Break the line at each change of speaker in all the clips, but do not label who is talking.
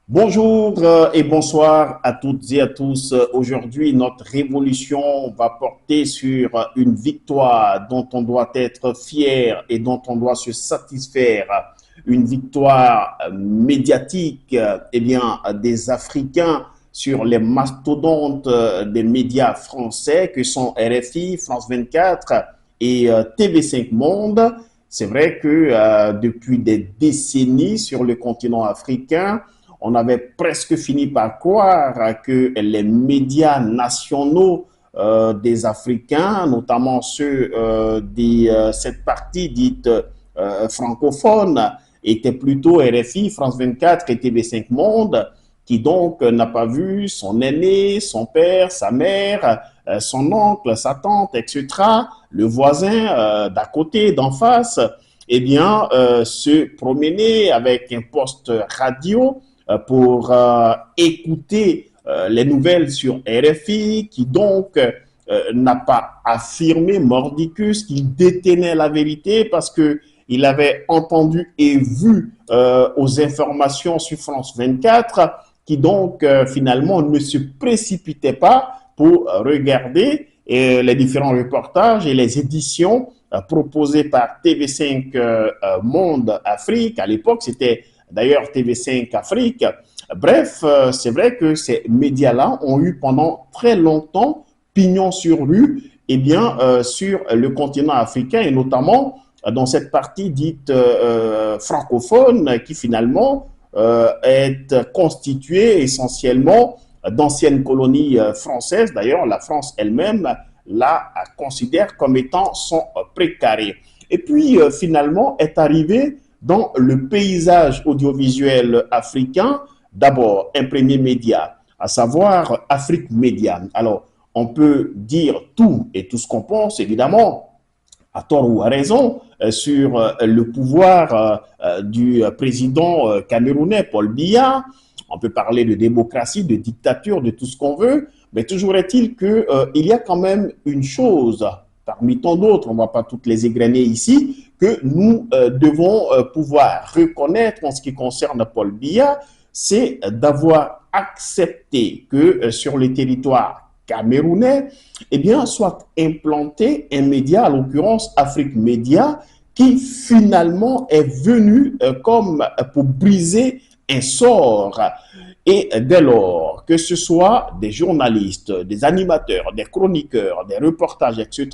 Bonjour et bonsoir à toutes et à tous. Aujourd'hui, notre révolution va porter sur une victoire dont on doit être fier et dont on doit se satisfaire. Une victoire médiatique des Africains sur les mastodontes des médias français que sont RFI, France 24 et TV5 Monde. C'est vrai que depuis des décennies sur le continent africain, on avait presque fini par croire que les médias nationaux des Africains, notamment ceux de cette partie dite francophone, étaient plutôt RFI, France 24 et TV5 Monde, qui donc n'a pas vu son aîné, son père, sa mère, son oncle, sa tante, etc., le voisin d'à côté, d'en face, se promener avec un poste radio pour écouter les nouvelles sur RFI, qui donc n'a pas affirmé mordicus qu'il détenait la vérité parce que il avait entendu et vu aux informations sur France 24 qui donc finalement ne se précipitait pas pour regarder les différents reportages et les éditions proposées par TV5 Monde Afrique. À l'époque, c'était d'ailleurs TV5 Afrique. Bref, c'est vrai que ces médias-là ont eu pendant très longtemps pignon sur rue sur le continent africain et notamment dans cette partie dite francophone qui finalement est constituée essentiellement d'anciennes colonies françaises. D'ailleurs, la France elle-même la considère comme étant son précaré. Et puis, finalement, est arrivé dans le paysage audiovisuel africain, d'abord un premier média, à savoir Afrique Média. Alors, on peut dire tout et tout ce qu'on pense, évidemment, à tort ou à raison, sur le pouvoir du président camerounais Paul Biya. On peut parler de démocratie, de dictature, de tout ce qu'on veut, mais toujours est-il qu'il y a quand même une chose, parmi tant d'autres, on ne va pas toutes les égrener ici, que nous devons pouvoir reconnaître en ce qui concerne Paul Biya, c'est d'avoir accepté que sur le territoire camerounais, soit implanté un média, à l'occurrence Afrique Média, qui finalement est venu comme pour briser un sort. Et dès lors, que ce soit des journalistes, des animateurs, des chroniqueurs, des reportages, etc.,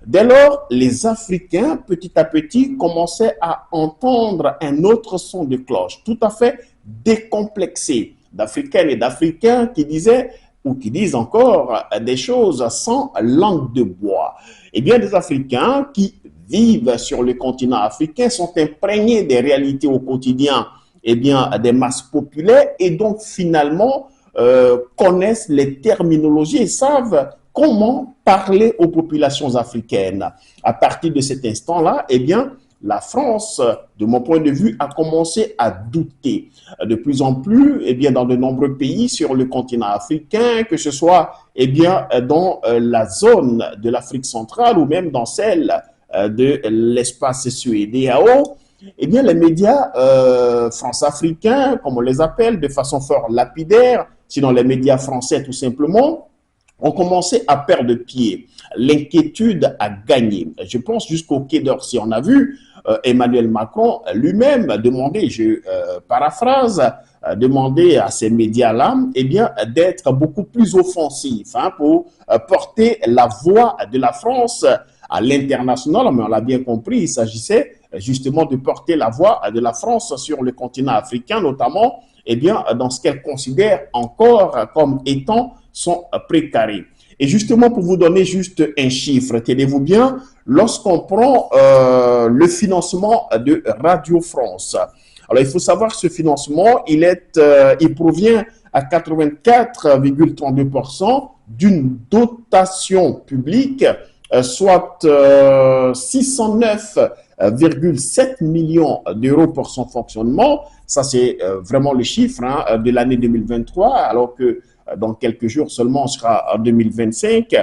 dès lors, les Africains, petit à petit, commençaient à entendre un autre son de cloche, tout à fait décomplexé, d'Africaines et d'Africains qui disaient ou qui disent encore des choses sans langue de bois. Eh bien, des Africains qui vivent sur le continent africain sont imprégnés des réalités au quotidien des masses populaires et donc finalement connaissent les terminologies et savent comment parler aux populations africaines. À partir de cet instant-là, la France, de mon point de vue, a commencé à douter de plus en plus dans de nombreux pays sur le continent africain, que ce soit dans la zone de l'Afrique centrale ou même dans celle de l'espace suédéao. Les médias france-africains, comme on les appelle, de façon fort lapidaire, sinon les médias français tout simplement, ont commencé à perdre pied. L'inquiétude a gagné. Je pense jusqu'au Quai d'Orsay. On a vu Emmanuel Macron lui-même demander, je paraphrase, demander à ces médias-là d'être beaucoup plus offensifs pour porter la voix de la France à l'international. Mais on l'a bien compris, il s'agissait justement de porter la voix de la France sur le continent africain, notamment dans ce qu'elle considère encore comme étant son précaré. Et justement, pour vous donner juste un chiffre, tenez-vous bien, lorsqu'on prend le financement de Radio France, alors il faut savoir que ce financement, il provient à 84,32% d'une dotation publique, soit 609,7 millions d'euros pour son fonctionnement. Ça, c'est vraiment le chiffre de l'année 2023, alors que dans quelques jours seulement, on sera en 2025.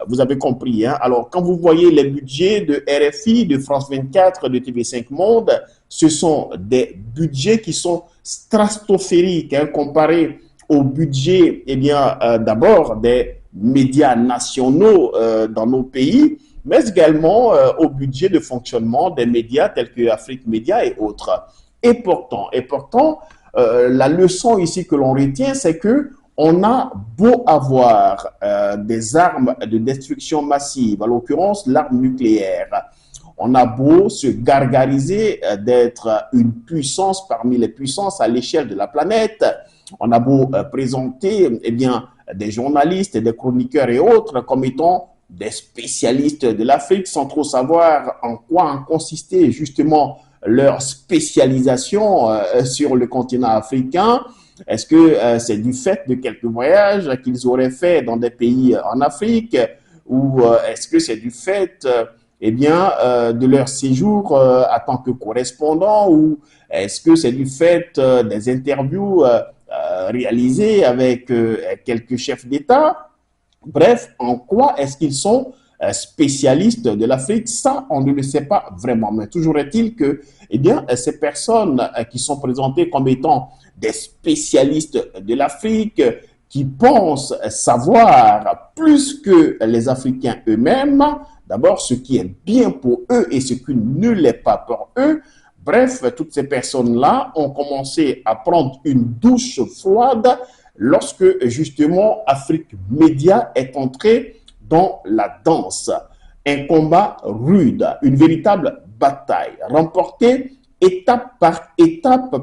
Vous avez compris. Alors, quand vous voyez les budgets de RFI, de France 24, de TV5 Monde, ce sont des budgets qui sont stratosphériques, hein, comparés au budget, eh bien, d'abord des médias nationaux dans nos pays, mais également au budget de fonctionnement des médias tels que Afrique Média et autres. Et pourtant, la leçon ici que l'on retient, c'est que on a beau avoir des armes de destruction massive, en l'occurrence l'arme nucléaire, on a beau se gargariser d'être une puissance parmi les puissances à l'échelle de la planète, on a beau présenter eh bien, des journalistes et des chroniqueurs et autres comme étant des spécialistes de l'Afrique sans trop savoir en quoi en consistait justement leur spécialisation sur le continent africain. Est-ce que c'est du fait de quelques voyages qu'ils auraient fait dans des pays en Afrique ou est-ce que c'est du fait eh bien, de leur séjour en tant que correspondant ou est-ce que c'est du fait des interviews réalisées avec quelques chefs d'État? Bref, en quoi est-ce qu'ils sont spécialistes de l'Afrique? Ça, on ne le sait pas vraiment. Mais toujours est-il que, eh bien, ces personnes qui sont présentées comme étant des spécialistes de l'Afrique, qui pensent savoir plus que les Africains eux-mêmes, d'abord ce qui est bien pour eux et ce qui ne l'est pas pour eux. Bref, toutes ces personnes-là ont commencé à prendre une douche froide lorsque justement Afrique Média est entré dans la danse. Un combat rude, une véritable bataille remportée étape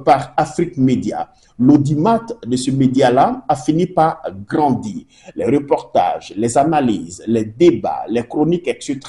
par Afrique Média. L'audimat de ce média-là a fini par grandir. Les reportages, les analyses, les débats, les chroniques, etc.,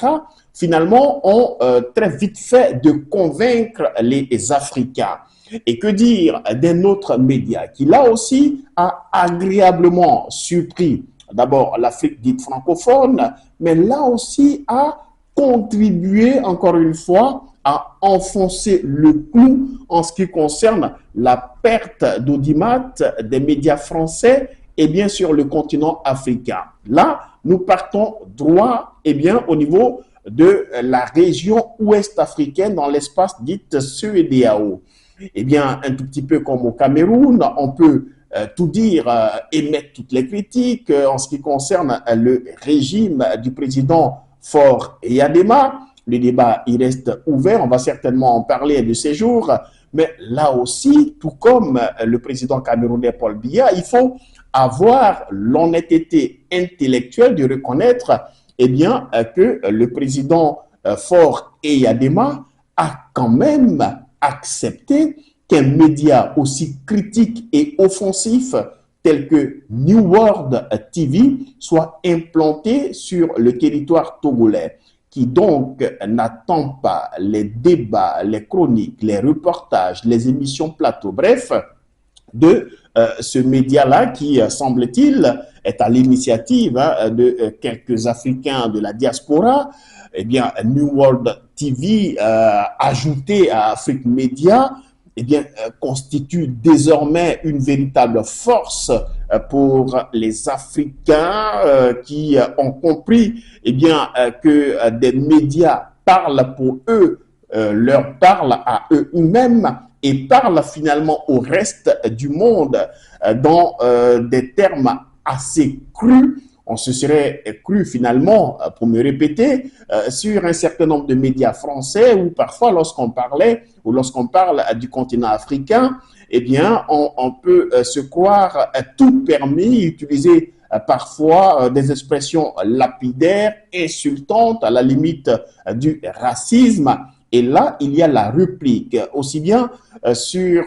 finalement, ont très vite fait de convaincre les Africains. Et que dire d'un autre média qui, là aussi, a agréablement surpris d'abord l'Afrique dite francophone, mais là aussi a contribué, encore une fois, à enfoncer le clou en ce qui concerne la perte d'audimat des médias français et bien sûr le continent africain. Là, nous partons droit eh bien, au niveau de la région ouest africaine dans l'espace dit CEDEAO. Eh bien, un tout petit peu comme au Cameroun, on peut tout dire, émettre toutes les critiques en ce qui concerne le régime du président Faure Eyadema. Le débat, il reste ouvert, on va certainement en parler de ces jours, mais là aussi, tout comme le président camerounais Paul Biya, il faut avoir l'honnêteté intellectuelle de reconnaître eh bien, que le président Faure Eyadema a quand même accepté qu'un média aussi critique et offensif tel que New World TV soit implanté sur le territoire togolais, qui donc n'attend pas les débats, les chroniques, les reportages, les émissions plateau, bref, de ce média-là qui, semble-t-il, est à l'initiative de quelques Africains de la diaspora. Eh bien, New World TV, ajouté à Afrique Média, eh bien, constitue désormais une véritable force pour les Africains qui ont compris eh bien, que des médias parlent pour eux, leur parlent à eux-mêmes et parlent finalement au reste du monde dans des termes assez crus. On se serait cru finalement, pour me répéter, sur un certain nombre de médias français où parfois lorsqu'on parlait ou lorsqu'on parle du continent africain, eh bien on peut se croire tout permis, utiliser parfois des expressions lapidaires, insultantes, à la limite du racisme. Et là, il y a la réplique, aussi bien sur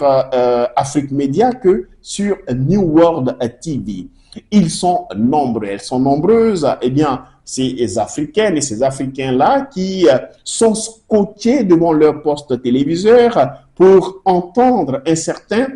Afrique Média que sur New World TV. Ils sont nombreux, elles sont nombreuses, eh bien, ces Africaines et ces Africains-là qui sont scotchés devant leur poste téléviseur pour entendre un certain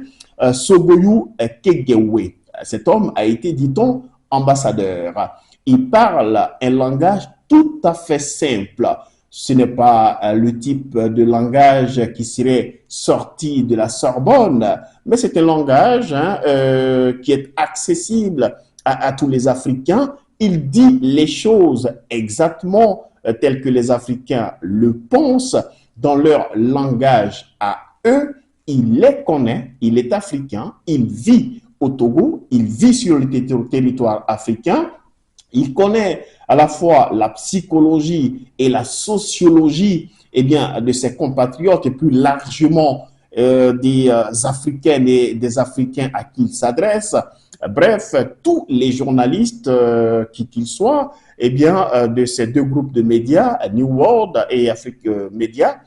Sogoyou Kegewe. Cet homme a été, dit-on, ambassadeur. Il parle un langage tout à fait simple. Ce n'est pas le type de langage qui serait sorti de la Sorbonne, mais c'est un langage qui est accessible à tous les Africains. Il dit les choses exactement telles que les Africains le pensent dans leur langage à eux, il les connaît, il est africain, il vit au Togo, il vit sur le territoire africain, il connaît à la fois la psychologie et la sociologie eh bien, de ses compatriotes et plus largement des Africaines et des Africains à qui il s'adresse. Bref, tous les journalistes, qui qu'ils soient, eh bien, de ces deux groupes de médias, New World et Afrique Média,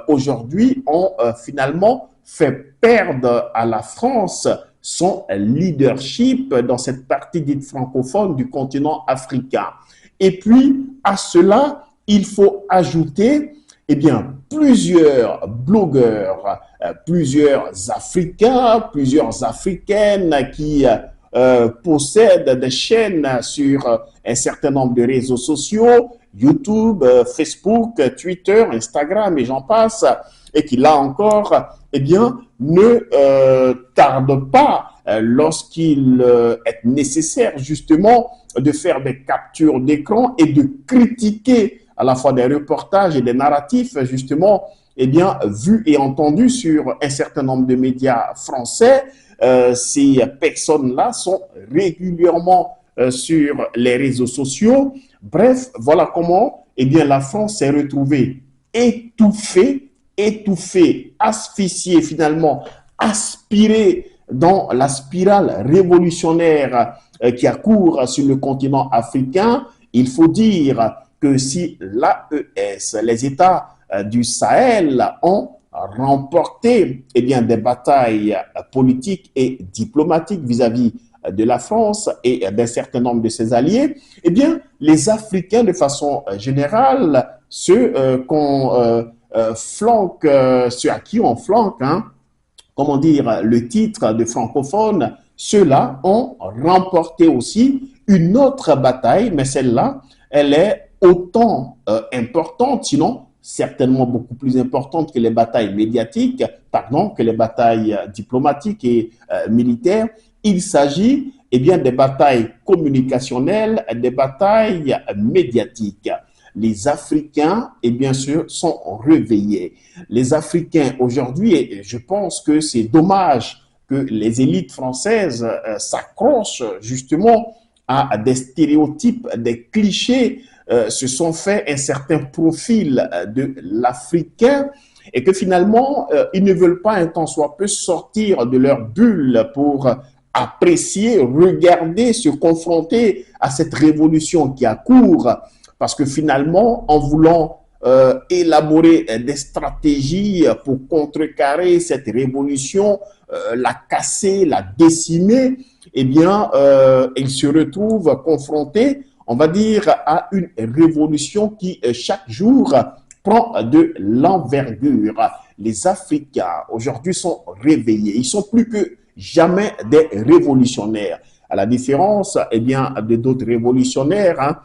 aujourd'hui ont finalement fait perdre à la France son leadership dans cette partie dite francophone du continent africain. Et puis, à cela, il faut ajouter eh bien, plusieurs blogueurs, plusieurs Africains, plusieurs Africaines qui possèdent des chaînes sur un certain nombre de réseaux sociaux, YouTube, Facebook, Twitter, Instagram et j'en passe, et qui là encore, eh bien, ne tardent pas lorsqu'il est nécessaire justement de faire des captures d'écran et de critiquer à la fois des reportages et des narratifs justement eh bien, vus et entendus sur un certain nombre de médias français. Ces personnes-là sont régulièrement sur les réseaux sociaux. Bref, voilà comment eh bien, la France s'est retrouvée étouffée, asphyxiée finalement, aspirée dans la spirale révolutionnaire qui accourt sur le continent africain. Il faut dire que si l'AES, les États du Sahel ont remporté eh bien, des batailles politiques et diplomatiques vis-à-vis de la France et d'un certain nombre de ses alliés, eh bien, les Africains, de façon générale, ceux qu'on flanque, ceux à qui on flanque, hein, comment dire, le titre de francophone, ceux-là ont remporté aussi une autre bataille, mais celle-là, elle est autant importante, sinon certainement beaucoup plus importante que les batailles médiatiques, pardon, que les batailles diplomatiques et militaires. Il s'agit eh bien, des batailles communicationnelles, des batailles médiatiques. Les Africains, et bien sûr, sont réveillés. Les Africains aujourd'hui, et je pense que c'est dommage que les élites françaises s'accrochent justement à des stéréotypes, des clichés, se sont fait un certain profil de l'Africain et que finalement, ils ne veulent pas un tant soit peu sortir de leur bulle pour apprécier, regarder, se confronter à cette révolution qui accourt. Parce que finalement, en voulant élaborer des stratégies pour contrecarrer cette révolution, la casser, la décimer, eh bien, ils se retrouvent confrontés, on va dire, à une révolution qui, chaque jour, prend de l'envergure. Les Africains, aujourd'hui, sont réveillés. Ils sont plus que jamais des révolutionnaires. À la différence, eh bien, de d'autres révolutionnaires, hein,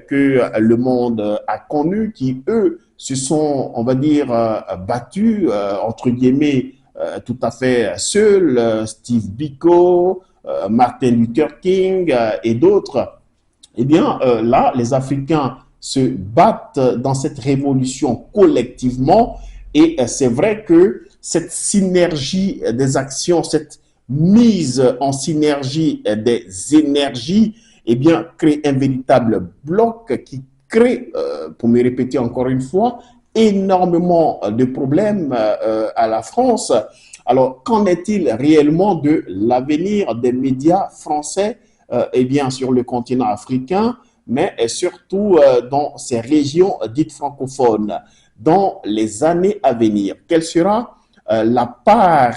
que le monde a connus, qui, eux, se sont, on va dire, battus, entre guillemets, tout à fait seuls, Steve Biko, Martin Luther King et d'autres. Eh bien, là, les Africains se battent dans cette révolution collectivement et c'est vrai que cette synergie des actions, cette mise en synergie des énergies, eh bien, crée un véritable bloc qui crée, pour me répéter encore une fois, énormément de problèmes à la France. Alors, qu'en est-il réellement de l'avenir des médias français eh bien, sur le continent africain, mais surtout dans ces régions dites francophones, dans les années à venir? Quelle sera la part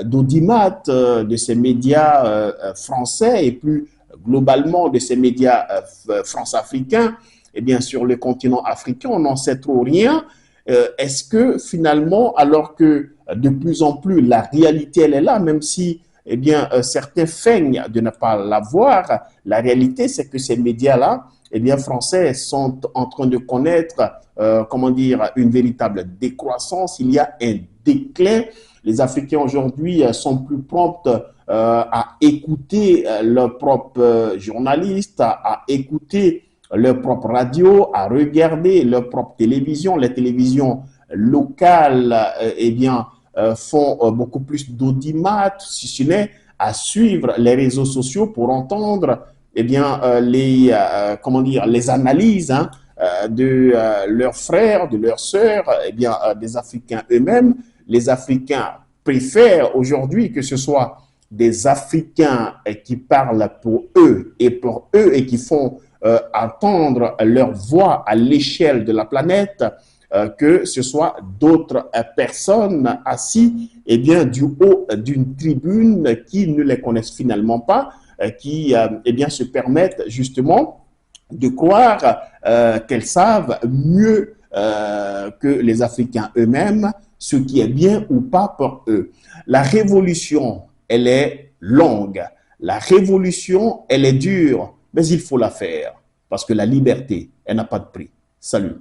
d'audimat de ces médias français et plus globalement de ces médias france-africains? Eh bien, sur le continent africain, on n'en sait trop rien. Est-ce que finalement, alors que de plus en plus la réalité elle est là, même si eh bien, certains feignent de ne pas la voir, la réalité c'est que ces médias-là, eh bien, français sont en train de connaître, comment dire, une véritable décroissance. Il y a un déclin. Les Africains aujourd'hui sont plus prompts à écouter leurs propres journalistes, à écouter leur propre radio, à regarder leur propre télévision. Les télévisions locales, eh bien, font beaucoup plus d'audimat, si ce n'est à suivre les réseaux sociaux pour entendre eh bien, comment dire, les analyses hein, de leurs frères, de leurs sœurs, eh bien, des Africains eux-mêmes. Les Africains préfèrent aujourd'hui que ce soit des Africains qui parlent pour eux et qui font entendre leur voix à l'échelle de la planète, que ce soit d'autres personnes assises eh bien, du haut d'une tribune qui ne les connaissent finalement pas, qui eh bien, se permettent justement de croire qu'elles savent mieux que les Africains eux-mêmes ce qui est bien ou pas pour eux. La révolution, elle est longue. La révolution, elle est dure, mais il faut la faire parce que la liberté, elle n'a pas de prix. Salut.